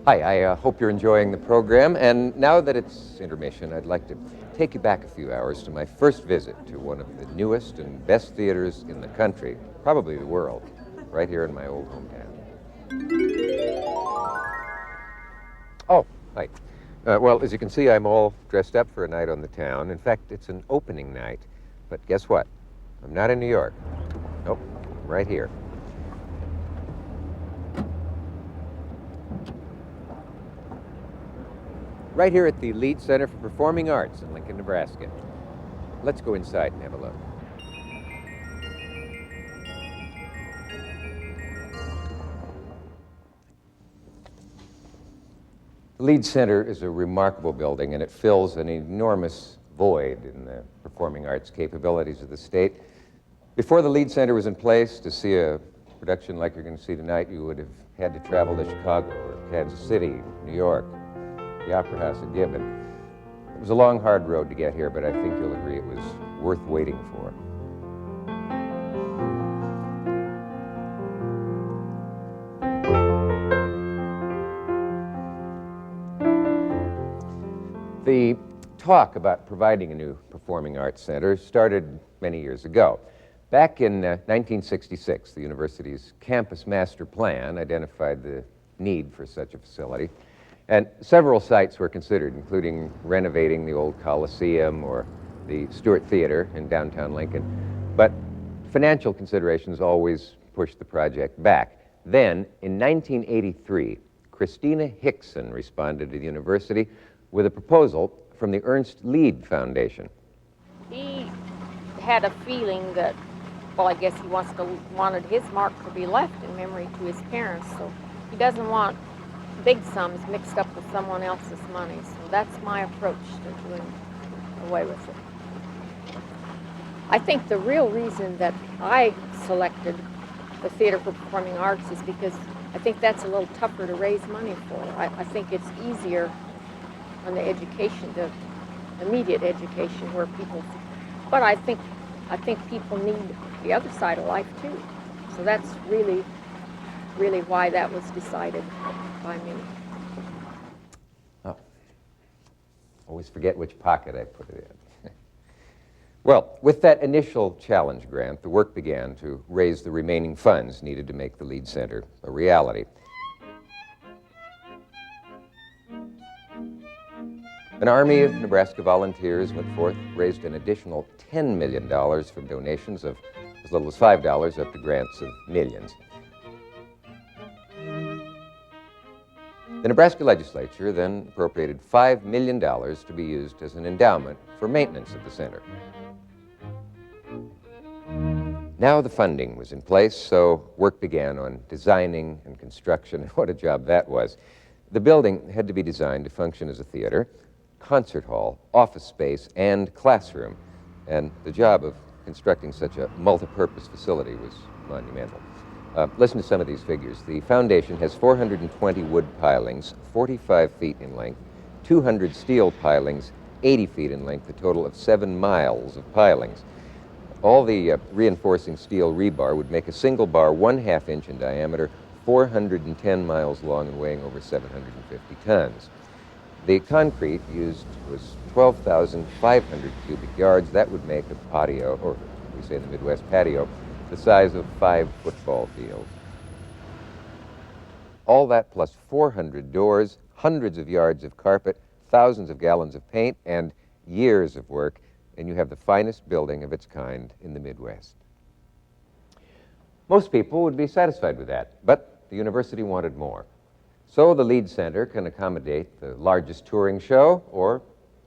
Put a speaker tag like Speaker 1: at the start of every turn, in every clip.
Speaker 1: Hi, I hope you're enjoying the program. And now that it's intermission, I'd like to take you back a few hours to my first visit to one of the newest and best theaters in the country, probably the world, right here in my old hometown. Oh, hi. Well, as you can see, I'm all dressed up for a night on the town. In fact, it's an opening night. But guess what? I'm not in New York. Nope, I'm right here. Right here at the Lead Center for Performing Arts in Lincoln, Nebraska. Let's go inside and have a look. The Lead Center is a remarkable building, and it fills an enormous void in the performing arts capabilities of the state. Before the Lead Center was in place, to see a production like you're going to see tonight, you would have had to travel to Chicago or Kansas City, New York, the Opera House at Gibbon. It was a long, hard road to get here, but I think you'll agree it was worth waiting for. The talk about providing a new performing arts center started many years ago. Back in 1966, the university's campus master plan identified the need for such a facility. And several sites were considered, including renovating the old Coliseum or the Stewart Theater in downtown Lincoln. But financial considerations always pushed the project back. Then, in 1983, Christina Hickson responded to the university with a proposal from the Ernst Lied Foundation.
Speaker 2: He had a feeling that, well, I guess he wanted his mark to be left in memory to his parents, so he doesn't want big sums mixed up with someone else's money. So that's my approach to doing away with it. I think the real reason that I selected the Theater for Performing Arts is because I think that's a little tougher to raise money for. I think it's easier on the education, the immediate education where people, but I think people need the other side of life too. So that's really why that was decided by me.
Speaker 1: Oh, always forget which pocket I put it in. Well, with that initial challenge grant, the work began to raise the remaining funds needed to make the Lead Center a reality. An army of Nebraska volunteers went forth, raised an additional $10 million from donations of as little as $5 up to grants of millions. The Nebraska legislature then appropriated $5 million to be used as an endowment for maintenance of the center. Now the funding was in place, so work began on designing and construction, and what a job that was. The building had to be designed to function as a theater, concert hall, office space, and classroom. And the job of constructing such a multi-purpose facility was monumental. Listen to some of these figures. The foundation has 420 wood pilings, 45 feet in length, 200 steel pilings, 80 feet in length, a total of 7 miles of pilings. All the reinforcing steel rebar would make a single bar 1/2 inch in diameter, 410 miles long and weighing over 750 tons. The concrete used was 12,500 cubic yards. That would make a patio, or we say in the Midwest patio, the size of 5 football fields. All that plus 400 doors, hundreds of yards of carpet, thousands of gallons of paint, and years of work, and you have the finest building of its kind in the Midwest. Most people would be satisfied with that, but the university wanted more. So the Lead Center can accommodate the largest touring show or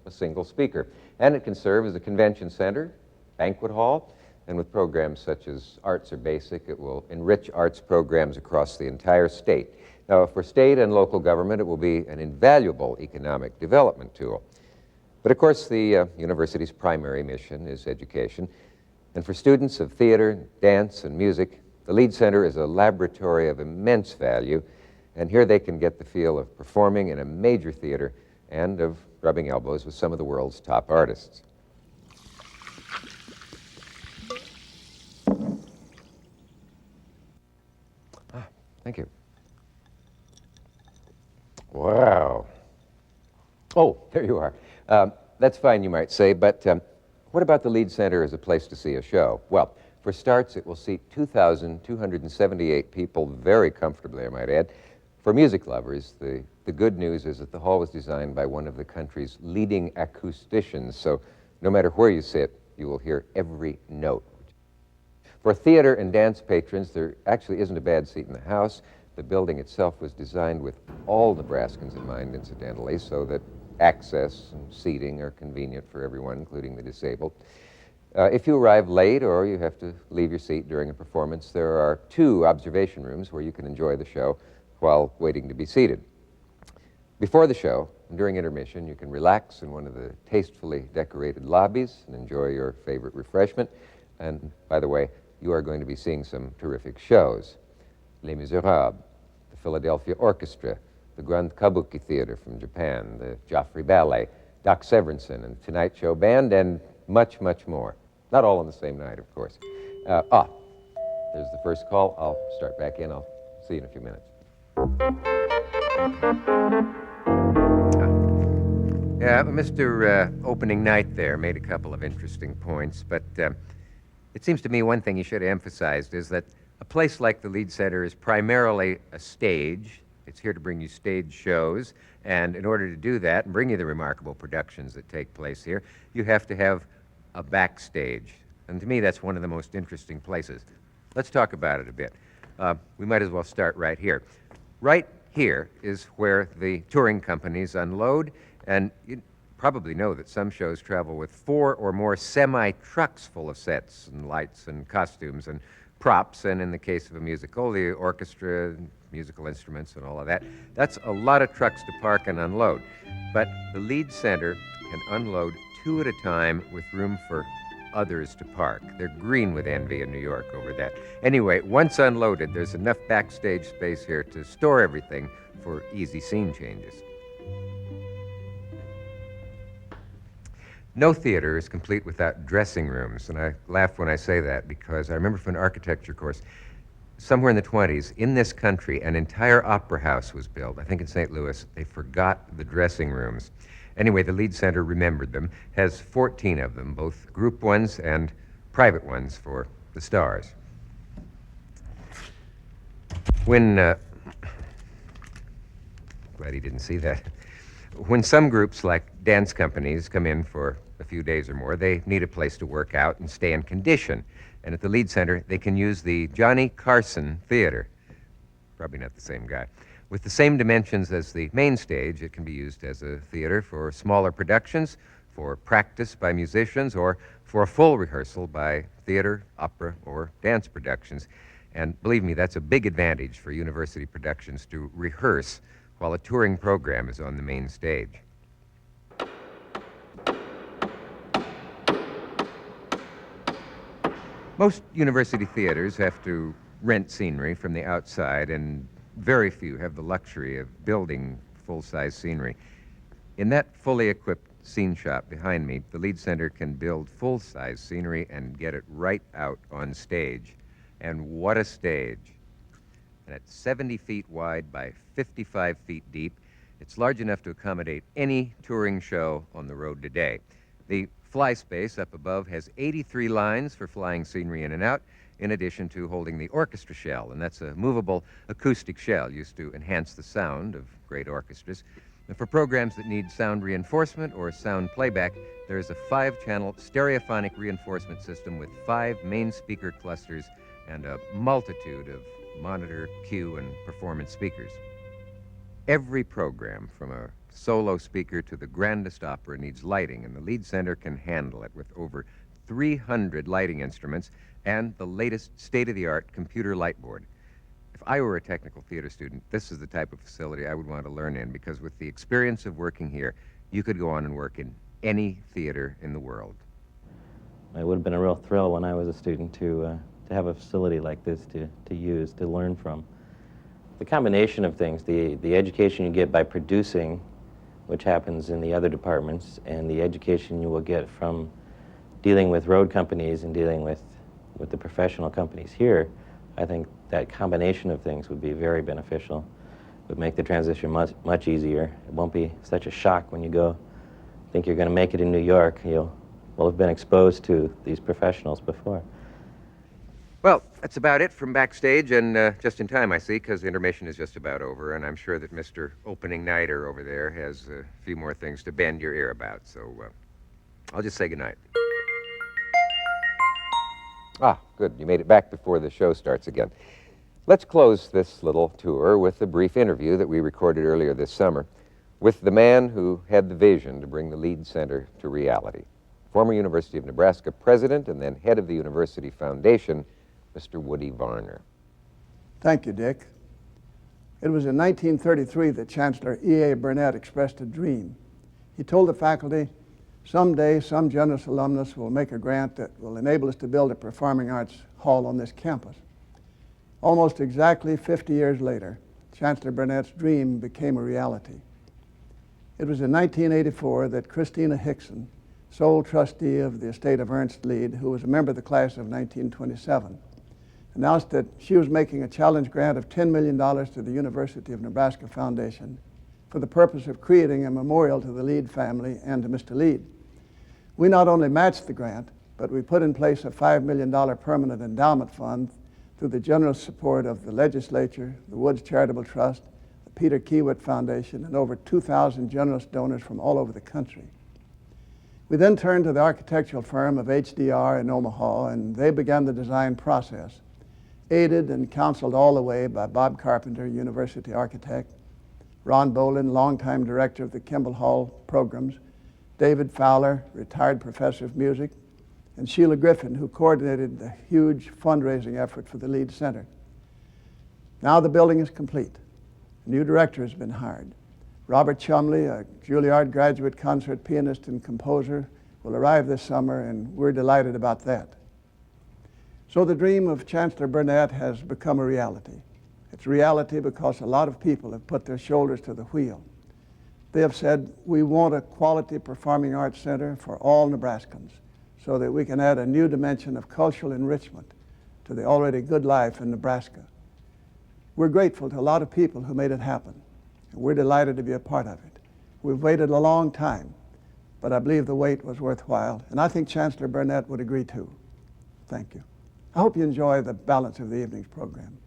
Speaker 1: a single speaker, and it can serve as a convention center, banquet hall, and with programs such as Arts Are Basic, it will enrich arts programs across the entire state. Now, for state and local government, it will be an invaluable economic development tool. But of course, the university's primary mission is education, and for students of theater, dance, and music, the Lead Center is a laboratory of immense value, and here they can get the feel of performing in a major theater and of rubbing elbows with some of the world's top artists. Thank you. Oh, there you are. That's fine, you might say, but what about the Lead Center as a place to see a show? Well, for starts, it will seat 2,278 people very comfortably, I might add. For music lovers, the good news is that the hall was designed by one of the country's leading acousticians, so no matter where you sit, you will hear every note. For theater and dance patrons, there actually isn't a bad seat in the house. The building itself was designed with all Nebraskans in mind, incidentally, so that access and seating are convenient for everyone, including the disabled. If you arrive late or you have to leave your seat during a performance, there are 2 observation rooms where you can enjoy the show while waiting to be seated. Before the show, and during intermission, you can relax in one of the tastefully decorated lobbies and enjoy your favorite refreshment. And by the way, you are going to be seeing some terrific shows. Les Miserables, the Philadelphia Orchestra, the Grand Kabuki Theater from Japan, the Joffrey Ballet, Doc Severinsen and Tonight Show Band, and much, much more. Not all on the same night, of course. There's the first call. I'll start back in. I'll see you in a few minutes. Mr. Opening Night there made a couple of interesting points, but it seems to me one thing you should have emphasized is that a place like the Lead Center is primarily a stage. It's here to bring you stage shows, and in order to do that and bring you the remarkable productions that take place here, you have to have a backstage. And to me, that's one of the most interesting places. Let's talk about it a bit. We might as well start right here. Right here is where the touring companies unload, and you probably know that some shows travel with 4 or more semi-trucks full of sets and lights and costumes and props, and in the case of a musical, the orchestra, musical instruments, and all of that. That's a lot of trucks to park and unload. But the Lead Center can unload 2 at a time with room for others to park. They're green with envy in New York over that. Anyway, once unloaded, there's enough backstage space here to store everything for easy scene changes. No theater is complete without dressing rooms, and I laugh when I say that because I remember from an architecture course, somewhere in the 20s, in this country, an entire opera house was built. I think in St. Louis. They forgot the dressing rooms. Anyway, the Lead Center remembered them, has 14 of them, both group ones and private ones for the stars. Glad he didn't see that. When some groups, like dance companies, come in for a few days or more, they need a place to work out and stay in condition. And at the Lead Center, they can use the Johnny Carson Theater. Probably not the same guy. With the same dimensions as the main stage, it can be used as a theater for smaller productions, for practice by musicians, or for a full rehearsal by theater, opera, or dance productions. And believe me, that's a big advantage for university productions to rehearse while a touring program is on the main stage. Most university theaters have to rent scenery from the outside, and very few have the luxury of building full-size scenery. In that fully equipped scene shop behind me, the Lead Center can build full-size scenery and get it right out on stage. And what a stage. And it's 70 feet wide by 55 feet deep. It's large enough to accommodate any touring show on the road today. The fly space up above has 83 lines for flying scenery in and out, in addition to holding the orchestra shell, and that's a movable acoustic shell used to enhance the sound of great orchestras. And for programs that need sound reinforcement or sound playback, there is a 5-channel stereophonic reinforcement system with 5 main speaker clusters and a multitude of monitor, cue, and performance speakers. Every program, from a solo speaker to the grandest opera, needs lighting, and the Lead Center can handle it with over 300 lighting instruments and the latest state-of-the-art computer light board. If I were a technical theater student, this is the type of facility I would want to learn in, because with the experience of working here, you could go on and work in any theater in the world.
Speaker 3: It would have been a real thrill when I was a student to have a facility like this to use, to learn from. The combination of things, the education you get by producing, which happens in the other departments, and the education you will get from dealing with road companies and dealing with the professional companies here, I think that combination of things would be very beneficial. would make the transition much easier. It won't be such a shock when you go think you're going to make it in New York. You'll have been exposed to these professionals before.
Speaker 1: Well, that's about it from backstage, and just in time, I see, because the intermission is just about over, and I'm sure that Mr. Opening Nighter over there has a few more things to bend your ear about, so I'll just say goodnight. Ah, good. You made it back before the show starts again. Let's close this little tour with a brief interview that we recorded earlier this summer with the man who had the vision to bring the Lead Center to reality. Former University of Nebraska president and then head of the University Foundation, Mr. Woody Varner.
Speaker 4: Thank you, Dick. It was in 1933 that Chancellor E.A. Burnett expressed a dream. He told the faculty, someday some generous alumnus will make a grant that will enable us to build a performing arts hall on this campus. Almost exactly 50 years later, Chancellor Burnett's dream became a reality. It was in 1984 that Christina Hickson, sole trustee of the estate of Ernst Lead, who was a member of the class of 1927, announced that she was making a challenge grant of $10 million to the University of Nebraska Foundation for the purpose of creating a memorial to the Lead family and to Mr. Lead. We not only matched the grant, but we put in place a $5 million permanent endowment fund through the generous support of the legislature, the Woods Charitable Trust, the Peter Kiewit Foundation, and over 2,000 generous donors from all over the country. We then turned to the architectural firm of HDR in Omaha, and they began the design process, aided and counseled all the way by Bob Carpenter, university architect, Ron Bolin, longtime director of the Kimball Hall programs, David Fowler, retired professor of music, and Sheila Griffin, who coordinated the huge fundraising effort for the Lead Center. Now the building is complete. A new director has been hired. Robert Chumley, a Juilliard graduate concert pianist and composer, will arrive this summer, and we're delighted about that. So the dream of Chancellor Burnett has become a reality. It's a reality because a lot of people have put their shoulders to the wheel. They have said, we want a quality performing arts center for all Nebraskans so that we can add a new dimension of cultural enrichment to the already good life in Nebraska. We're grateful to a lot of people who made it happen, and we're delighted to be a part of it. We've waited a long time, but I believe the wait was worthwhile, and I think Chancellor Burnett would agree too. Thank you. I hope you enjoy the balance of the evening's program.